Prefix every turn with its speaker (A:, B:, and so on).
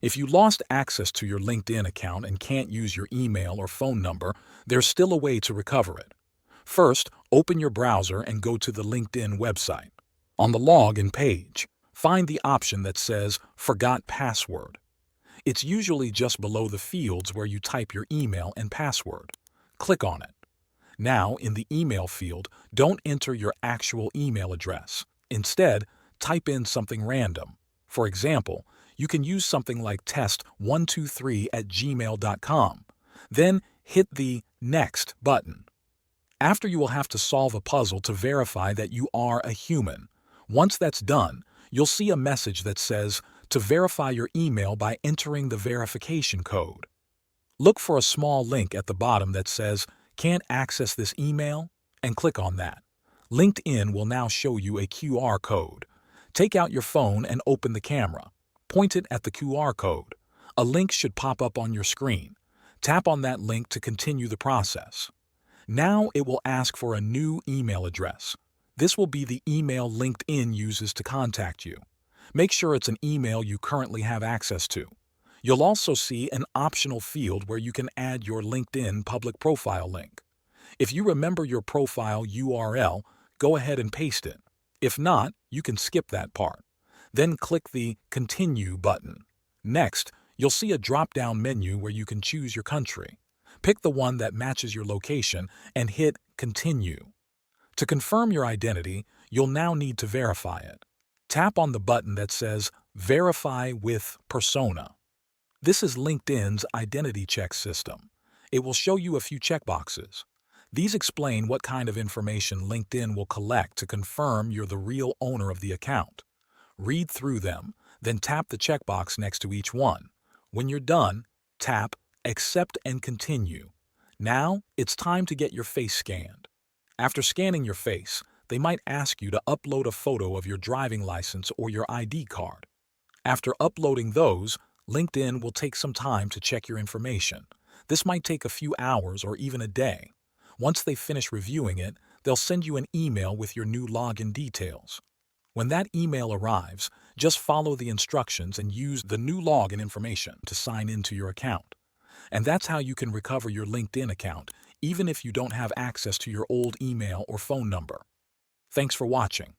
A: If you lost access to your LinkedIn account and can't use your email or phone number, there's still a way to recover it. First, open your browser and go to the LinkedIn website. On the login page, find the option that says Forgot Password. It's usually just below the fields where you type your email and password. Click on it. Now, in the email field, don't enter your actual email address. Instead, type in something random. For example, you can use something like test123@gmail.com. Then hit the Next button. After, you will have to solve a puzzle to verify that you are a human. Once that's done, you'll see a message that says to verify your email by entering the verification code. Look for a small link at the bottom that says "Can't access this email," and click on that. LinkedIn will now show you a QR code. Take out your phone and open the camera. Point it at the QR code. A link should pop up on your screen. Tap on that link to continue the process. Now it will ask for a new email address. This will be the email LinkedIn uses to contact you. Make sure it's an email you currently have access to. You'll also see an optional field where you can add your LinkedIn public profile link. If you remember your profile URL, go ahead and paste it. If not, you can skip that part. Then click the Continue button. Next, you'll see a drop-down menu where you can choose your country. Pick the one that matches your location and hit Continue. To confirm your identity, you'll now need to verify it. Tap on the button that says Verify with Persona. This is LinkedIn's identity check system. It will show you a few checkboxes. These explain what kind of information LinkedIn will collect to confirm you're the real owner of the account. Read through them, then tap the checkbox next to each one. When you're done, tap Accept and Continue. Now, it's time to get your face scanned. After scanning your face, they might ask you to upload a photo of your driving license or your ID card. After uploading those, LinkedIn will take some time to check your information. This might take a few hours or even a day. Once they finish reviewing it, they'll send you an email with your new login details. When that email arrives, just follow the instructions and use the new login information to sign into your account. And that's how you can recover your LinkedIn account, even if you don't have access to your old email or phone number. Thanks for watching.